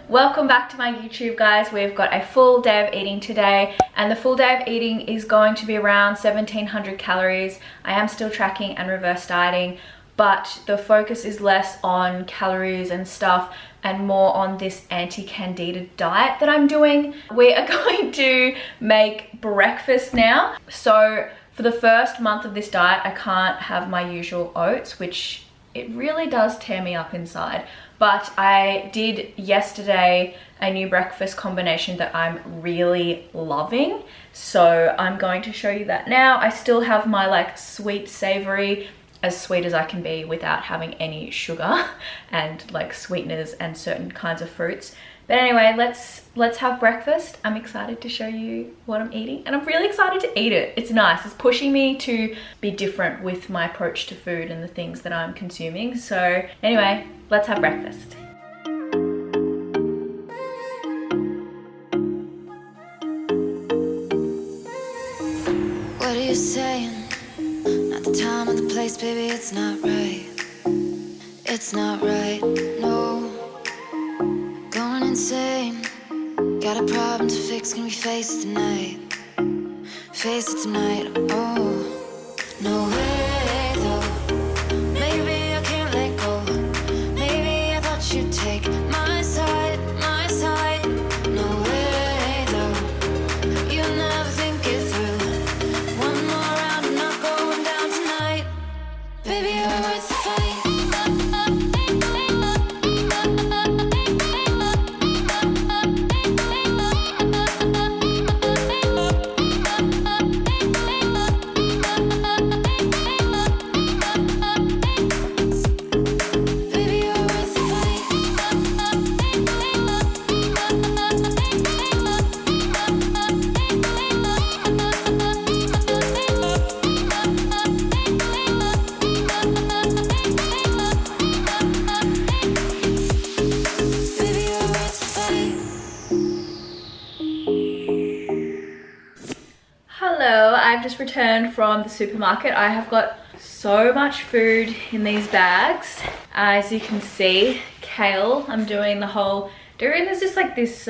Welcome back to my YouTube, guys. We've got a full day of eating today, and the full day of eating is going to be around 1700 calories. I am still tracking and reverse dieting, but the focus is less on calories and stuff and more on this anti-candida diet that I'm doing. We are going to make breakfast now. So for the first month of this diet, I can't have my usual oats, which it really does tear me up inside. But I did yesterday a new breakfast combination that I'm really loving. So I'm going to show you that now. I still have my like sweet savory, as sweet as I can be without having any sugar and like sweeteners and certain kinds of fruits. But anyway, let's have breakfast. I'm excited to show you what I'm eating, and I'm really excited to eat it. It's nice. It's pushing me to be different with my approach to food and the things that I'm consuming. So anyway, let's have breakfast. What are you saying? Not the time or the place, baby, it's not right. It's not right, no. Going insane. Got a problem to fix, can we face it tonight? Face it tonight, oh. No way, though. Maybe I can't let go. Maybe I thought you'd take my side, my side. No way, though. You'll never think it through. One more round, I'm not going down tonight. Baby, you're worth the fight. Hello, I've just returned from the supermarket. I have got so much food in these bags. As you can see, kale. I'm doing the whole, there's just like this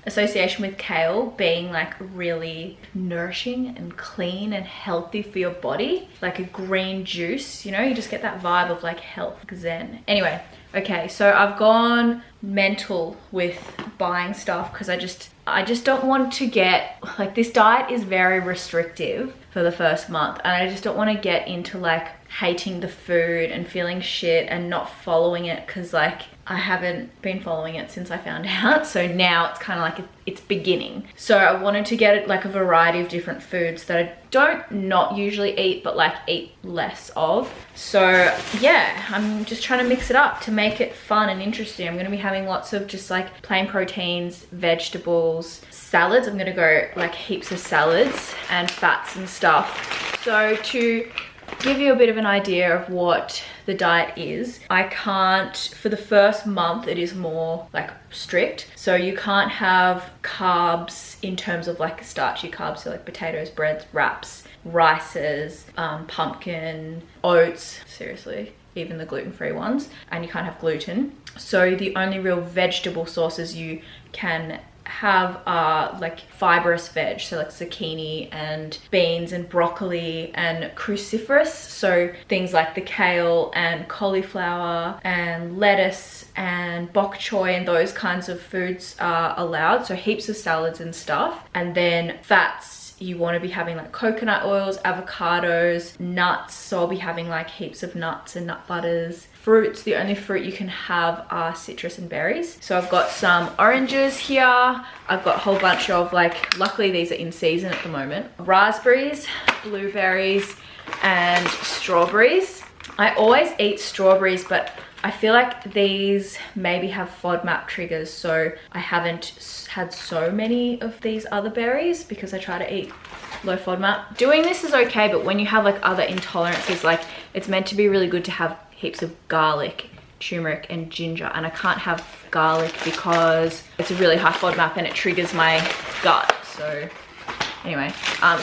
association with kale being like really nourishing and clean and healthy for your body. Like a green juice, you know, you just get that vibe of like health, zen. Anyway, okay, so I've gone mental with buying stuff because I just don't want to get, like, this diet is very restrictive for the first month, and I just don't want to get into like hating the food and feeling shit and not following it, because like I haven't been following it since I found out. So now it's kind of like it's beginning. So I wanted to get like a variety of different foods that I don't not usually eat, but like eat less of. So yeah, I'm just trying to mix it up to make it fun and interesting. I'm going to be having lots of just like plain proteins, vegetables, salads. I'm going to go like heaps of salads and fats and stuff. So to give you a bit of an idea of what the diet is, I can't, for the first month it is more like strict. So you can't have carbs in terms of like starchy carbs, so like potatoes, breads, wraps, rices, pumpkin, oats, seriously, even the gluten-free ones, and you can't have gluten. So the only real vegetable sources you can have like fibrous veg, so like zucchini and beans and broccoli and cruciferous, so things like the kale and cauliflower and lettuce and bok choy and those kinds of foods are allowed. So heaps of salads and stuff. And then fats, you want to be having like coconut oils, avocados, nuts. So I'll be having like heaps of nuts and nut butters. Fruits, the only fruit you can have are citrus and berries. So I've got some oranges here. I've got a whole bunch of like, luckily these are in season at the moment, raspberries, blueberries, and strawberries. I always eat strawberries, but I feel like these maybe have FODMAP triggers, so I haven't had so many of these other berries because I try to eat low FODMAP. Doing this is okay, but when you have like other intolerances, like it's meant to be really good to have heaps of garlic, turmeric and ginger, and I can't have garlic because it's a really high FODMAP and it triggers my gut. So Anyway,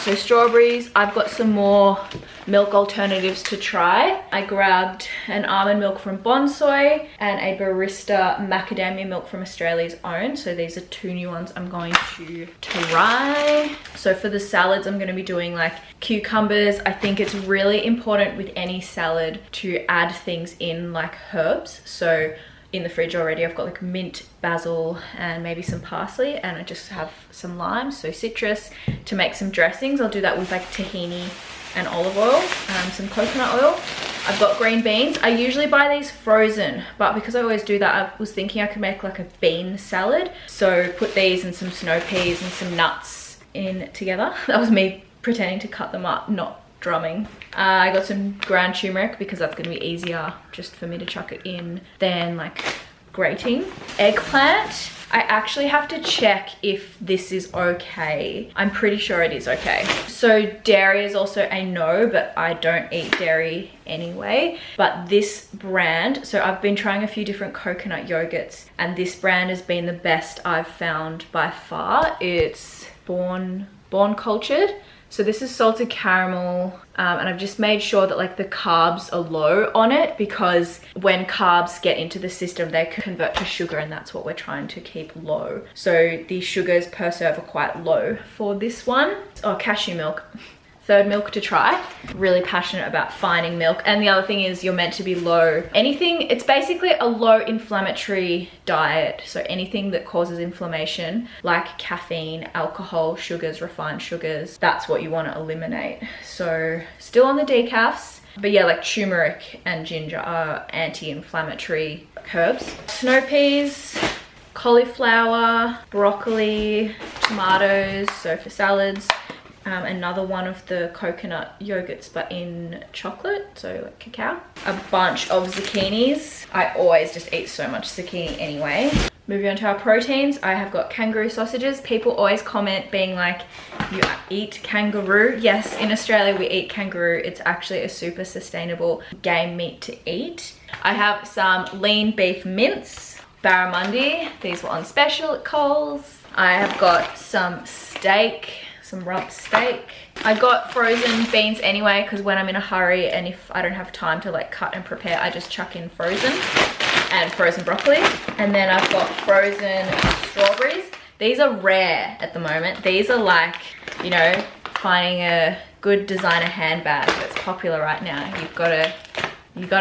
so strawberries. I've got some more milk alternatives to try. I grabbed an almond milk from Bonsoy and a barista macadamia milk from Australia's Own. So these are 2 new ones I'm going to try. So for the salads, I'm going to be doing like cucumbers. I think it's really important with any salad to add things in like herbs. So in the fridge already, I've got like mint, basil, and maybe some parsley, and I just have some lime, so citrus, to make some dressings. I'll do that with like tahini and olive oil, some coconut oil. I've got green beans. I usually buy these frozen, but because I always do that, I was thinking I could make like a bean salad. So put these and some snow peas and some nuts in together. That was me pretending to cut them up, not drumming. I got some ground turmeric because that's going to be easier just for me to chuck it in than like grating. Eggplant. I actually have to check if this is okay. I'm pretty sure it is okay. So dairy is also a no, but I don't eat dairy anyway. But this brand, so I've been trying a few different coconut yogurts, and this brand has been the best I've found by far. It's Born Cultured. So this is salted caramel, and I've just made sure that like the carbs are low on it, because when carbs get into the system, they convert to sugar, and that's what we're trying to keep low. So the sugars per serve are quite low for this one. Oh, cashew milk. Third milk to try. Really passionate about finding milk. And the other thing is you're meant to be low. It's basically a low inflammatory diet. So anything that causes inflammation, like caffeine, alcohol, sugars, refined sugars, that's what you want to eliminate. So still on the decafs, but yeah, like turmeric and ginger are anti-inflammatory herbs. Snow peas, cauliflower, broccoli, tomatoes, so for salads. Another one of the coconut yogurts, but in chocolate, so like cacao. A bunch of zucchinis. I always just eat so much zucchini anyway. Moving on to our proteins, I have got kangaroo sausages. People always comment being like, you eat kangaroo. Yes, in Australia we eat kangaroo. It's actually a super sustainable game meat to eat. I have some lean beef mince, barramundi. These were on special at Coles. I have got some steak, some rump steak. I got frozen beans anyway, because when I'm in a hurry and if I don't have time to like cut and prepare, I just chuck in frozen, and frozen broccoli. And then I've got frozen strawberries. These are rare at the moment. These are like, you know, finding a good designer handbag that's popular right now. You've got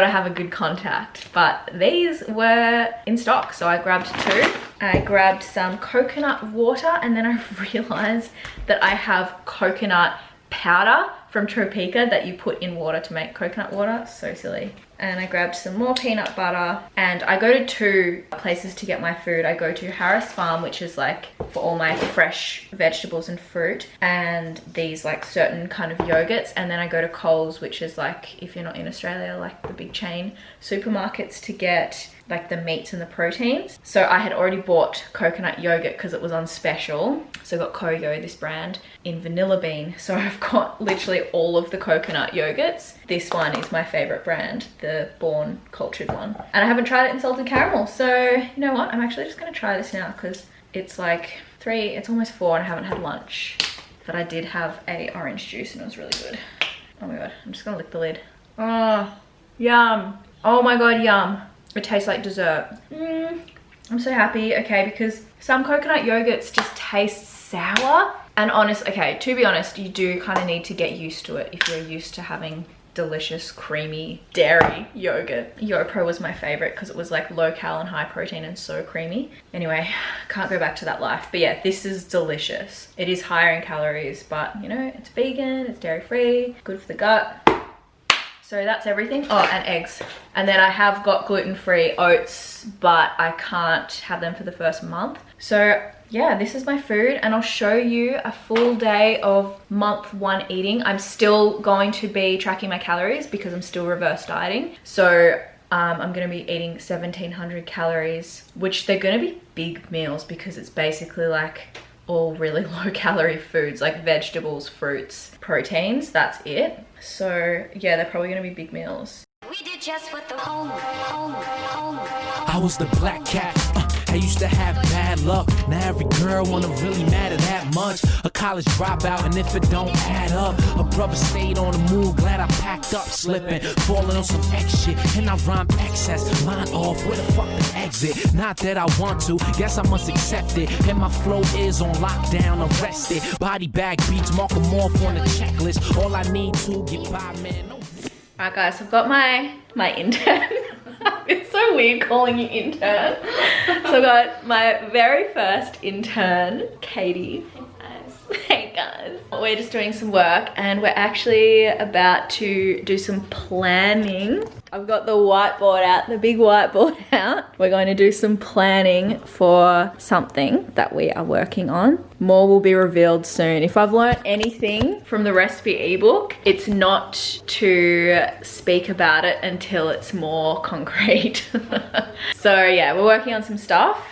to have a good contact, but these were in stock, so I grabbed 2. I grabbed some coconut water, and then I realized that I have coconut powder from Tropika that you put in water to make coconut water. So silly. And I grabbed some more peanut butter, and I go to 2 places to get my food. I go to Harris Farm, which is like for all my fresh vegetables and fruit, and these like certain kind of yogurts. And then I go to Coles, which is like, if you're not in Australia, like the big chain supermarkets, to get like the meats and the proteins. So I had already bought coconut yogurt because it was on special. So I got Koyo, this brand, in vanilla bean. So I've got literally all of the coconut yogurts. This one is my favorite brand, the Born Cultured one. And I haven't tried it in salted caramel. So you know what? I'm actually just gonna try this now because it's like 3, it's almost 4 and I haven't had lunch. But I did have a orange juice and it was really good. Oh my God, I'm just gonna lick the lid. Oh, yum. Oh my God, yum. It tastes like dessert. I'm so happy, okay, because some coconut yogurts just taste sour. And to be honest, you do kind of need to get used to it if you're used to having delicious, creamy dairy yogurt. YoPro was my favorite because it was like low cal and high protein and so creamy. Anyway, can't go back to that life. But yeah, this is delicious. It is higher in calories, but you know, it's vegan, it's dairy free, good for the gut. So that's everything. Oh, and eggs. And then I have got gluten-free oats, but I can't have them for the first month. So yeah, this is my food, and I'll show you a full day of month 1 eating. I'm still going to be tracking my calories because I'm still reverse dieting. So I'm going to be eating 1700 calories, which they're going to be big meals because it's basically like all really low calorie foods like vegetables, fruits, proteins, that's it. So yeah, they're probably gonna be big meals. We did just what the home. I was the black cat, I used to have bad luck. Now every girl wanna really matter that much. A college dropout, and if it don't add up, a brother stayed on the move. Glad I packed up, slipping, falling on some X shit, and I rhyme excess. Line off, where the fuck the exit? Not that I want to, guess I must accept it. And my flow is on lockdown, arrested. Body bag beats, mark them off on the checklist. All I need to get by, man. No. Alright guys, I've got my intern. It's so weird calling you intern. So I've got my very first intern, Katie. Hey guys. We're just doing some work and we're actually about to do some planning. I've got the whiteboard out, the big whiteboard out. We're going to do some planning for something that we are working on. More will be revealed soon. If I've learned anything from the recipe ebook, it's not to speak about it until it's more concrete. So yeah, we're working on some stuff.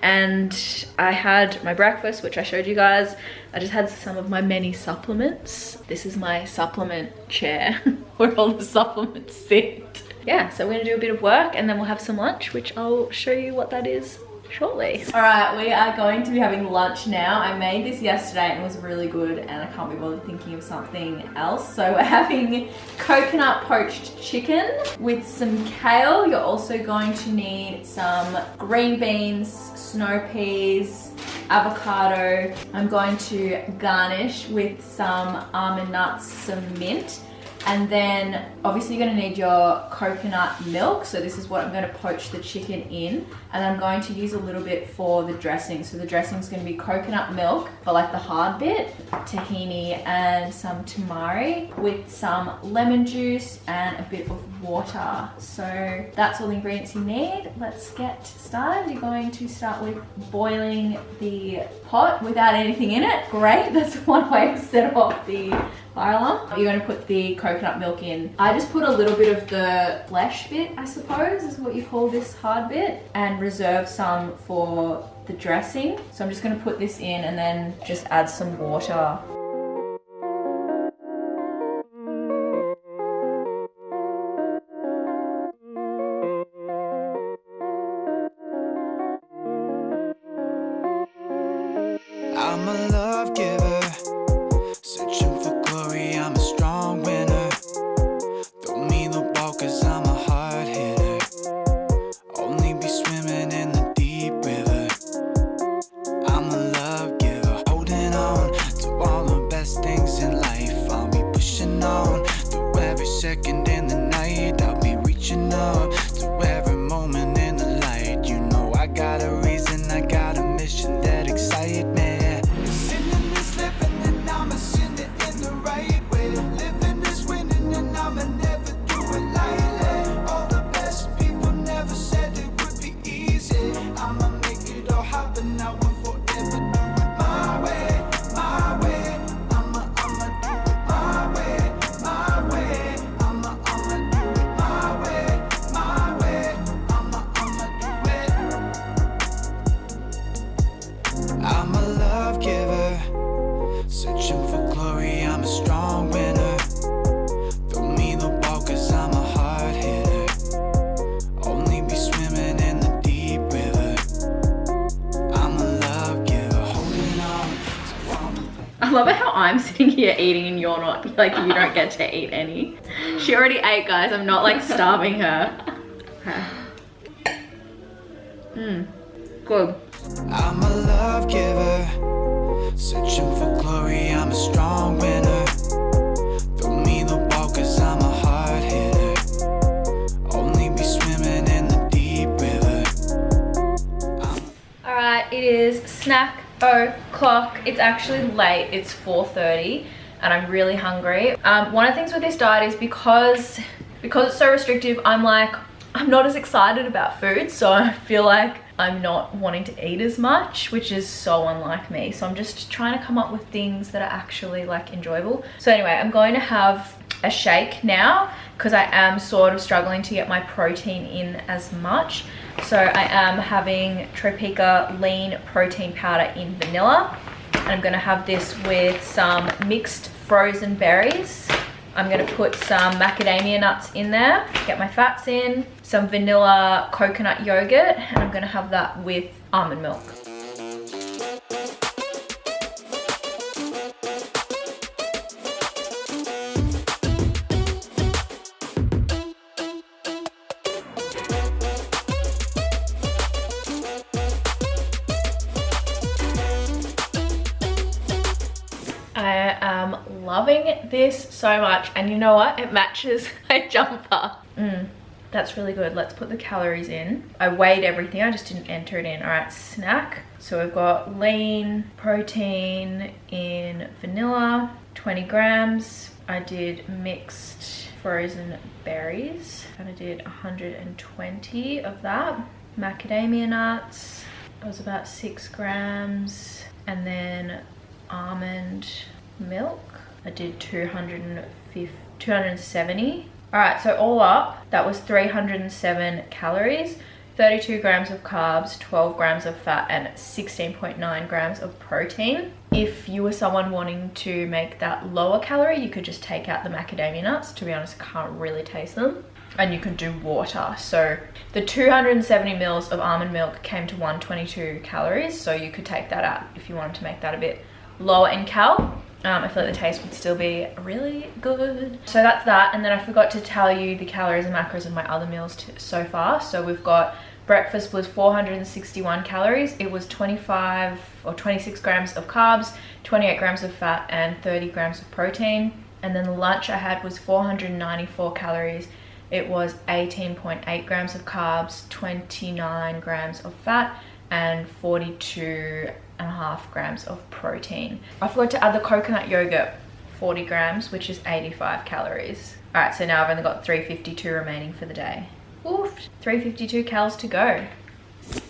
And I had my breakfast, which I showed you guys. I just had some of my many supplements. This is my supplement chair where all the supplements sit. Yeah, so we're gonna do a bit of work and then we'll have some lunch, which I'll show you what that is shortly. All right, we are going to be having lunch now. I made this yesterday and it was really good and I can't be bothered thinking of something else. So we're having coconut poached chicken with some kale. You're also going to need some green beans, snow peas, avocado. I'm going to garnish with some almond nuts, some mint. And then obviously you're gonna need your coconut milk. So this is what I'm gonna poach the chicken in. And I'm going to use a little bit for the dressing. So the dressing is gonna be coconut milk for like the hard bit, tahini and some tamari with some lemon juice and a bit of water. So that's all the ingredients you need. Let's get started. You're going to start with boiling the pot without anything in it. Great, that's one way to set off the fire alarm. You're going to put the coconut milk in. I just put a little bit of the flesh bit, I suppose, is what you call this hard bit, and reserve some for the dressing. So I'm just going to put this in and then just add some water. I'm a love giver, searching for glory, I'm a strong winner. Don't mean the ball cause I'm a hard hitter. Only be swimming in the deep river. I'm a love giver, holding on to all the best things in life. I'll be pushing on through every second in the night. I'll be reaching up to every moment in the light. You know I got a reason, I got a mission that excites me. I'm a love giver, searching for glory, I'm a strong winner. Throw me the ball cause I'm a hard hitter. Only be swimming in the deep river. I'm a love giver, holding on to all the... I love it how I'm sitting here eating and you're not, like you don't get to eat any. She already ate, guys. I'm not like starving her. Good. I'm a love giver, searching for glory, I'm a strong winner. Throw me the ball cause I'm a hard hitter. Only be swimming in the deep river. Alright, it is snack o'clock. It's actually late, it's 4:30 and I'm really hungry. One of the things with this diet is because it's so restrictive, I'm not as excited about food, so I feel like I'm not wanting to eat as much, which is so unlike me. So I'm just trying to come up with things that are actually like enjoyable. So anyway, I'm going to have a shake now because I am sort of struggling to get my protein in as much. So I am having Tropica lean protein powder in vanilla. And I'm gonna have this with some mixed frozen berries I'm gonna put some macadamia nuts in there, get my fats in, some vanilla coconut yogurt, and I'm gonna have that with almond milk. I am loving this so much, and you know what? It matches my jumper. That's really good. Let's put the calories in. I weighed everything, I just didn't enter it in. All right, snack. So we've got lean protein in vanilla, 20 grams. I did mixed frozen berries, and I did 120 of that. Macadamia nuts, it was about 6 grams. And then almond milk, I did 270. All right, so all up, that was 307 calories, 32 grams of carbs, 12 grams of fat, and 16.9 grams of protein. If you were someone wanting to make that lower calorie, you could just take out the macadamia nuts. To be honest, I can't really taste them. And you could do water. So the 270 mils of almond milk came to 122 calories. So you could take that out if you wanted to make that a bit lower in cal. I feel like the taste would still be really good. So that's that. And then I forgot to tell you the calories and macros of my other meals so far. So we've got breakfast was 461 calories. It was 25 or 26 grams of carbs, 28 grams of fat, and 30 grams of protein. And then the lunch I had was 494 calories. It was 18.8 grams of carbs, 29 grams of fat, and 42.5 grams of protein. I forgot to add the coconut yogurt, 40 grams, which is 85 calories. All right, so now I've only got 352 remaining for the day. Oof, 352 calories to go.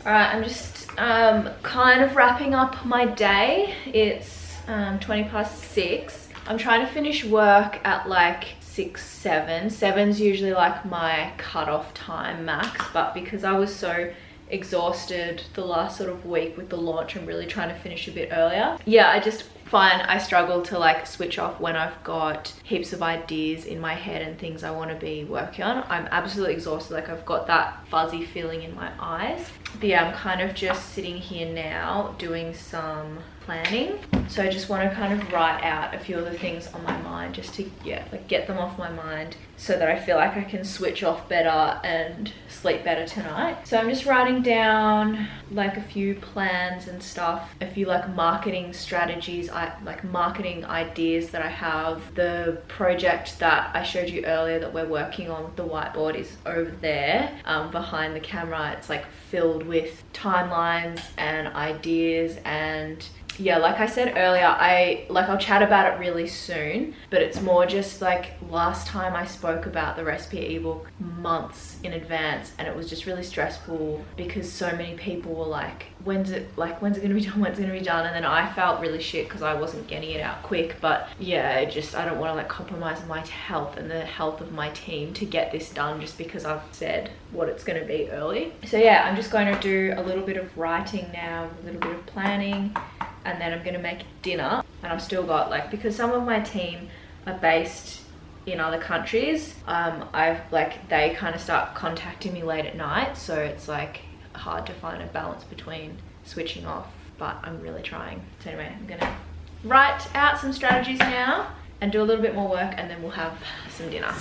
All right, I'm just kind of wrapping up my day. It's 20 past 6. I'm trying to finish work at like 6, 7. 7's usually like my cutoff time max, but because I was so exhausted the last sort of week with the launch, I'm really trying to finish a bit earlier. Yeah, I just find I struggle to like switch off when I've got heaps of ideas in my head and things I want to be working on. I'm absolutely exhausted, like I've got that fuzzy feeling in my eyes. But yeah, I'm kind of just sitting here now doing some planning. So I just want to kind of write out a few of the things on my mind just to like get them off my mind so that I feel like I can switch off better and sleep better tonight. So I'm just writing down like a few plans and stuff, a few like marketing strategies, like marketing ideas that I have. The project that I showed you earlier that we're working on with the whiteboard is over there behind the camera. It's like filled with timelines and ideas, and yeah, like I said earlier, I'll chat about it really soon, but it's more just like last time I spoke about the recipe ebook months in advance, and it was just really stressful because so many people were like, when's it gonna be done? And then I felt really shit because I wasn't getting it out quick. But yeah, I don't want to like compromise my health and the health of my team to get this done just because I've said what it's going to be early. So yeah, I'm just going to do a little bit of writing now, a little bit of planning, and then I'm going to make dinner. And I've still got like, because some of my team are based in other countries, they kind of start contacting me late at night, so it's like hard to find a balance between switching off, but I'm really trying. So anyway, I'm gonna write out some strategies now and do a little bit more work, and then we'll have some dinner.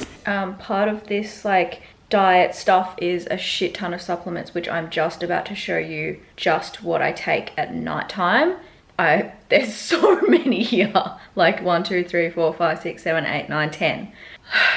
Part of this like diet stuff is a shit ton of supplements, which I'm just about to show you just what I take at nighttime. There's so many here, like 1, 2, 3, 4, 5, 6, 7, 8, 9, 10.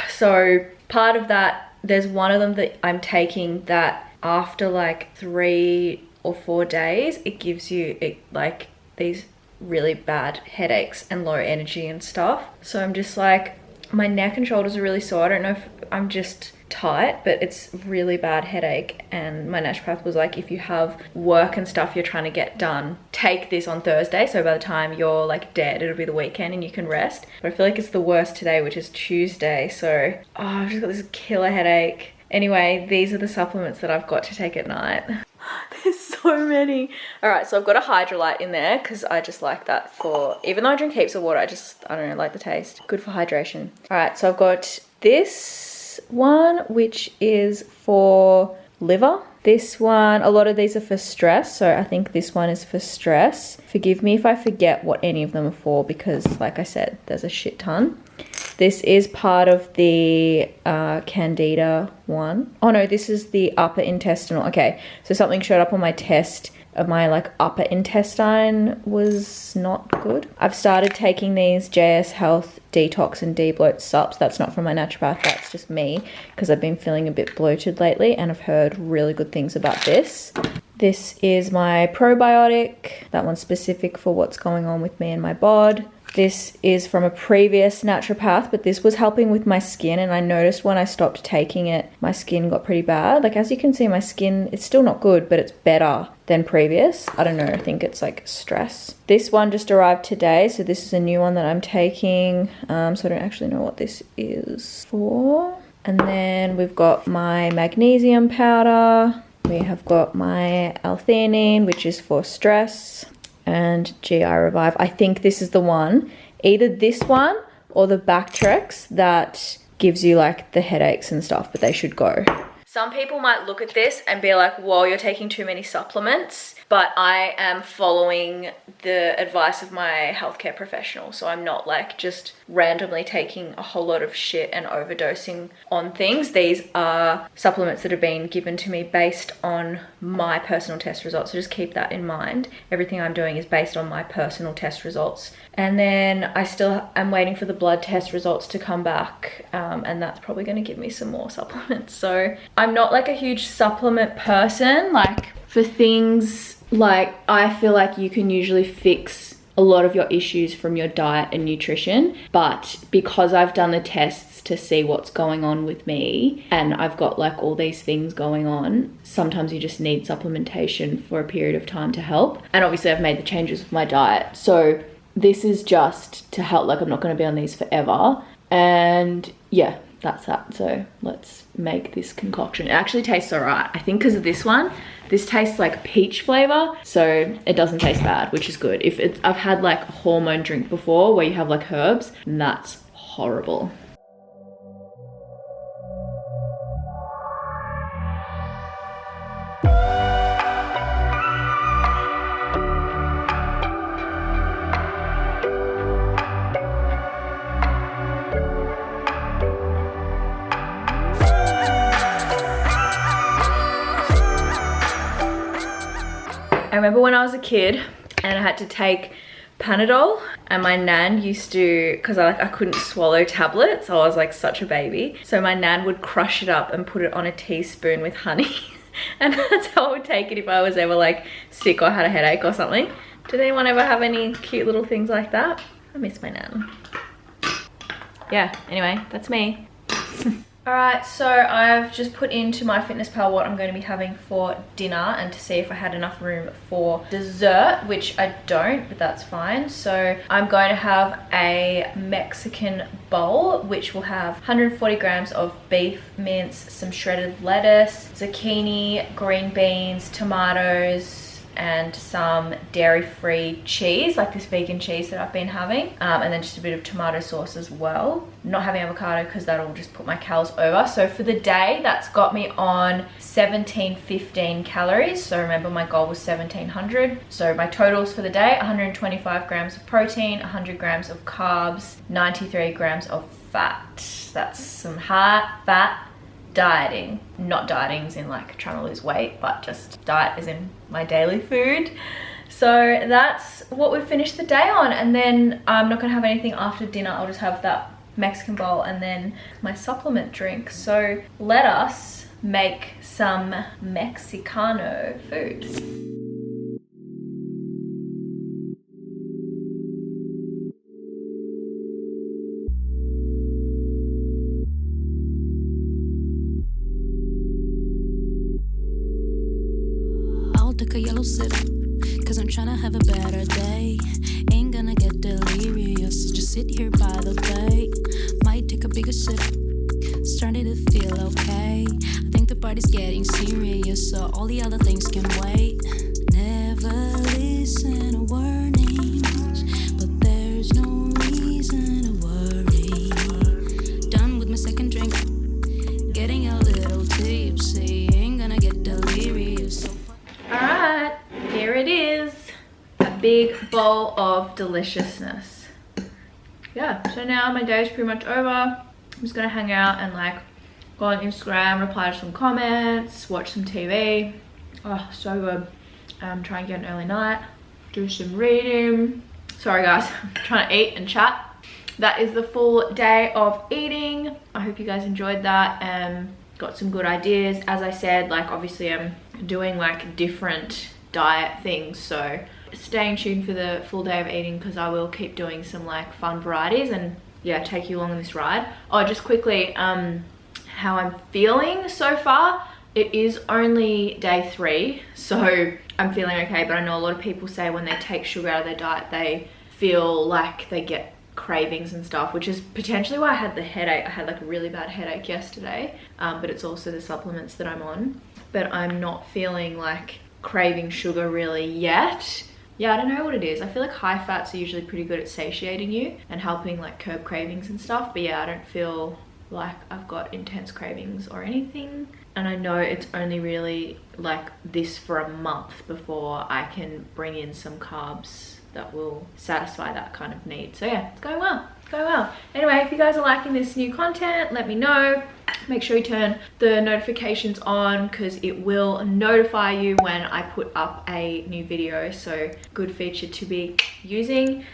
So part of that, there's one of them that I'm taking that after like 3 or 4 days, it gives you like these really bad headaches and low energy and stuff. So I'm just like, my neck and shoulders are really sore. I don't know if I'm just tight, but it's really bad headache. And my naturopath was like, if you have work and stuff you're trying to get done, take this on Thursday, so by the time you're like dead, it'll be the weekend and you can rest. But I feel like it's the worst today, which is Tuesday, so I've just got this killer headache. Anyway, these are the supplements that I've got to take at night. They're so so many. All right, so I've got a Hydrolyte in there because I just like that for, even though I drink heaps of water, I don't know, like the taste. Good for hydration. All right, so I've got this one, which is for liver. This one, a lot of these are for stress, so I think this one is for stress. Forgive me if I forget what any of them are for because, like I said, there's a shit ton. This is part of the candida one. Oh no, this is the upper intestinal. Okay, so something showed up on my test of my like upper intestine was not good. I've started taking these JS Health Detox and Debloat Sups. That's not from my naturopath, that's just me because I've been feeling a bit bloated lately and I've heard really good things about this. This is my probiotic. That one's specific for what's going on with me and my bod. This is from a previous naturopath, but this was helping with my skin, and I noticed when I stopped taking it, my skin got pretty bad. Like, as you can see, my skin, it's still not good, but it's better than previous. I don't know, I think it's like stress. This one just arrived today, so this is a new one that I'm taking. So I don't actually know what this is for. And then we've got my magnesium powder. We have got my L-theanine, which is for stress, and GI Revive. I think this is the one, either this one or the Bactrex that gives you like the headaches and stuff, but they should go. Some people might look at this and be like, whoa, you're taking too many supplements, but I am following the advice of my healthcare professional. So I'm not like just randomly taking a whole lot of shit and overdosing on things. These are supplements that have been given to me based on my personal test results. So just keep that in mind. Everything I'm doing is based on my personal test results. And then I still am waiting for the blood test results to come back. And that's probably going to give me some more supplements. So I'm not like a huge supplement person. Like for things like, I feel like you can usually fix a lot of your issues from your diet and nutrition. But because I've done the tests to see what's going on with me and I've got like all these things going on, sometimes you just need supplementation for a period of time to help. And obviously I've made the changes with my diet. So this is just to help. Like, I'm not going to be on these forever. And yeah, that's that. So let's make this concoction. It actually tastes all right. I think because of this one, this tastes like peach flavor. So it doesn't taste bad, which is good. I've had like a hormone drink before where you have like herbs, and that's horrible. I remember when I was a kid and I had to take Panadol, and my nan used to, because I couldn't swallow tablets, I was like such a baby, so my nan would crush it up and put it on a teaspoon with honey and that's how I would take it if I was ever like sick or had a headache or something. Did anyone ever have any cute little things like that? I miss my nan. Yeah, anyway, that's me. Alright, so I've just put into MyFitnessPal what I'm going to be having for dinner and to see if I had enough room for dessert, which I don't, but that's fine. So I'm going to have a Mexican bowl, which will have 140 grams of beef mince, some shredded lettuce, zucchini, green beans, tomatoes, and some dairy-free cheese, like this vegan cheese that I've been having, and then just a bit of tomato sauce as well. Not having avocado because that'll just put my calories over. So for the day, that's got me on 1715 calories. So remember, my goal was 1700. So my totals for the day: 125 grams of protein, 100 grams of carbs, 93 grams of fat. That's some hard fat dieting. Not dieting as in like trying to lose weight, but just diet as in my daily food. So that's what we've finished the day on, and then I'm not gonna have anything after dinner. I'll just have that Mexican bowl and then my supplement drink. So let us make some Mexicano food. Take a yellow sip, cause I'm tryna have a better day. Ain't gonna get delirious, just sit here by the bay. Might take a bigger sip, starting to feel okay. I think the party everybody's getting serious, so all the other things can wait. Never listen to warnings, but there's no reason to worry. Done with my second drink, getting a little tipsy, ain't gonna get delirious. Alright, here it is. A big bowl of deliciousness. Yeah, so now my day is pretty much over. I'm just gonna hang out and like go on Instagram, reply to some comments, watch some TV. Oh, so good. Try and get an early night, do some reading. Sorry guys, I'm trying to eat and chat. That is the full day of eating. I hope you guys enjoyed that and got some good ideas. As I said, like obviously I'm doing like different diet things, so stay tuned for the full day of eating because I will keep doing some like fun varieties and yeah, take you along on this ride. Oh, just quickly, how I'm feeling so far. It is only day 3, so I'm feeling okay, but I know a lot of people say when they take sugar out of their diet, they feel like they get cravings and stuff, which is potentially why I had the headache. I had like a really bad headache yesterday, but it's also the supplements that I'm on. But I'm not feeling like craving sugar really yet. Yeah, I don't know what it is. I feel like high fats are usually pretty good at satiating you and helping like curb cravings and stuff, but yeah, I don't feel like I've got intense cravings or anything. And I know it's only really like this for a month before I can bring in some carbs that will satisfy that kind of need. So yeah, it's going well. It's going well. Anyway, if you guys are liking this new content, let me know. Make sure you turn the notifications on because it will notify you when I put up a new video. So good feature to be using.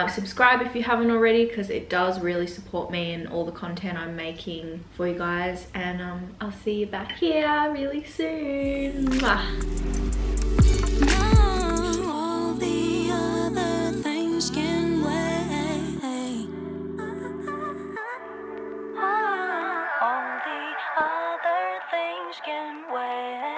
Subscribe if you haven't already because it does really support me and all the content I'm making for you guys. And I'll see you back here really soon. Mwah. All the other things can wait. All the other things can wait.